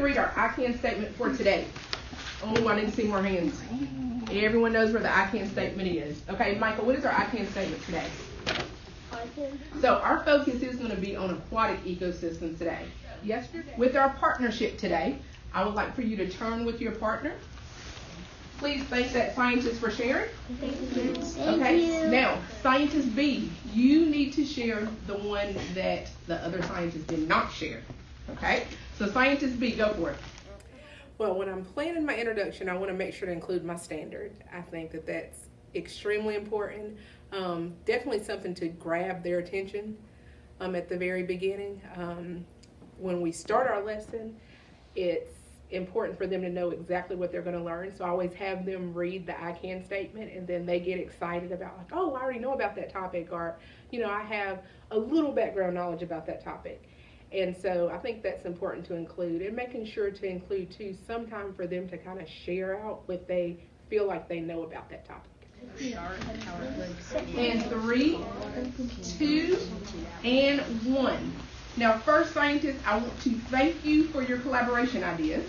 read our I can statement for today. Oh, I need to see more hands. Everyone knows where the I can statement is. Okay, Michael, what is our I can statement today? So our focus is going to be on aquatic ecosystems today. Yesterday, with our partnership today, I would like for you to turn with your partner. Please thank that scientist for sharing. Okay, now, scientist B, you need to share the one that the other scientist did not share. Okay, so scientist B, go for it. Well, when I'm planning my introduction, I want to make sure to include my standard. I think that that's extremely important. Definitely something to grab their attention at the very beginning. When we start our lesson, it's important for them to know exactly what they're going to learn. So I always have them read the I can statement, and then they get excited about, like, oh, I already know about that topic, or, you know, I have a little background knowledge about that topic. And so I think that's important to include, and making sure to include, too, some time for them to kind of share out what they feel like they know about that topic. And 3, 2, and 1. Now, first, scientists, I want to thank you for your collaboration ideas,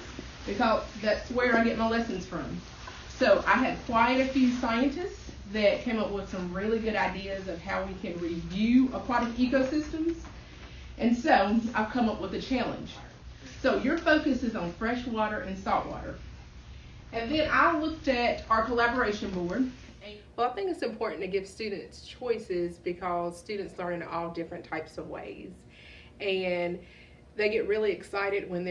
because that's where I get my lessons from. So I had quite a few scientists that came up with some really good ideas of how we can review aquatic ecosystems. And so I've come up with a challenge. So your focus is on freshwater and saltwater. And then I looked at our collaboration board. Well, I think it's important to give students choices, because students learn in all different types of ways. And they get really excited when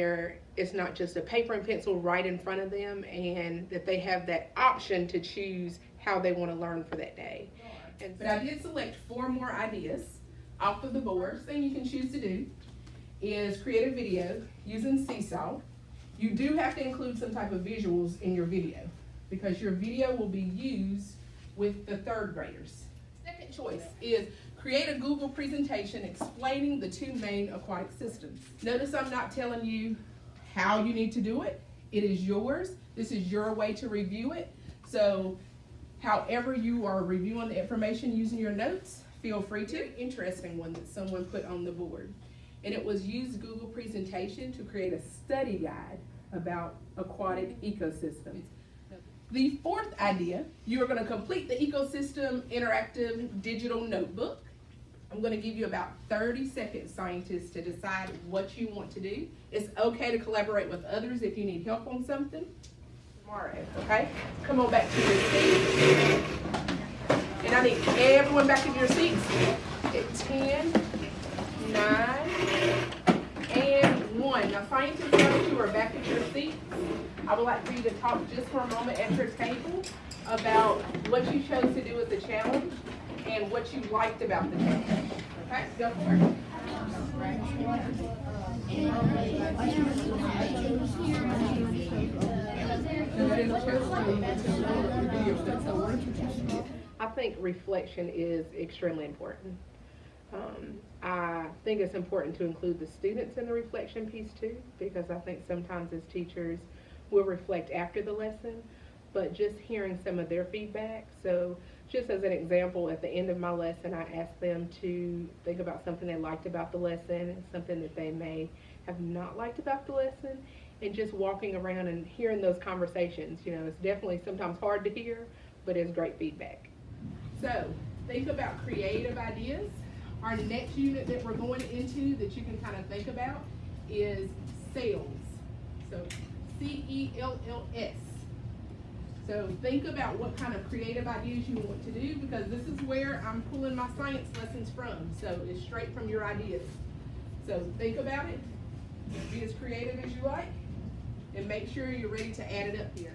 it's not just a paper and pencil right in front of them, and that they have that option to choose how they want to learn for that day. But I did select 4 more ideas off of the board. Thing you can choose to do is create a video using Seesaw. You do have to include some type of visuals in your video, because your video will be used with the 3rd graders. Second choice is create a Google presentation explaining the 2 main aquatic systems. Notice I'm not telling you how you need to do it. It is yours. This is your way to review it. So however you are reviewing the information using your notes, feel free to. Interesting one that someone put on the board. And it was use Google presentation to create a study guide about aquatic ecosystems. The 4th idea, you are going to complete the ecosystem interactive digital notebook. I'm going to give you about 30 seconds, scientists, to decide what you want to do. It's okay to collaborate with others if you need help on something. Tomorrow, okay? Come on back to your seats. And I need everyone back in your seats at 10, 9, and 1. Now, scientists, those who are back at your seats, I would like for you to talk just for a moment at your table about what you chose to do with the challenge and what you liked about the challenge. Okay, go for it. I think reflection is extremely important. I think it's important to include the students in the reflection piece too, because I think sometimes as teachers we'll reflect after the lesson, but just hearing some of their feedback. So just as an example, at the end of my lesson, I asked them to think about something they liked about the lesson and something that they may have not liked about the lesson, and just walking around and hearing those conversations. You know, it's definitely sometimes hard to hear, but it's great feedback. So think about creative ideas. Our next unit that we're going into that you can kind of think about is sales. So CELLS. So think about what kind of creative ideas you want to do, because this is where I'm pulling my science lessons from. So it's straight from your ideas. So think about it. Be as creative as you like, and make sure you're ready to add it up here.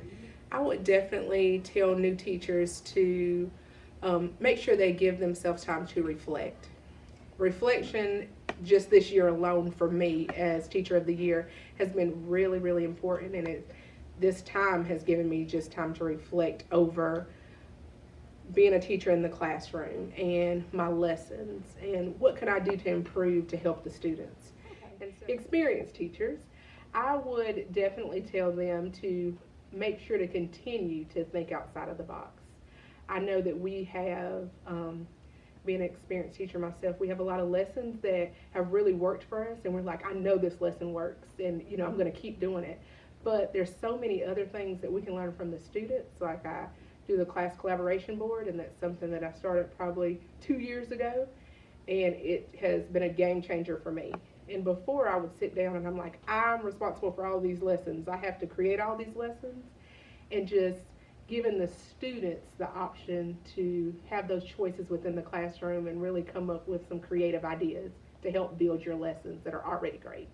I would definitely tell new teachers to make sure they give themselves time to reflect. Reflection, just this year alone for me as Teacher of the Year, has been really, really important, and this time has given me just time to reflect over being a teacher in the classroom and my lessons and what can I do to improve to help the students. And so, experienced teachers, I would definitely tell them to make sure to continue to think outside of the box. I know that we have being an experienced teacher myself, we have a lot of lessons that have really worked for us, and we're like, I know this lesson works, and I'm going to keep doing it. But there's so many other things that we can learn from the students. Like I do the class collaboration board, and that's something that I started probably 2 years ago, and it has been a game changer for me. And before, I would sit down and I'm like, I'm responsible for all these lessons. I have to create all these lessons, and just giving the students the option to have those choices within the classroom and really come up with some creative ideas to help build your lessons that are already great.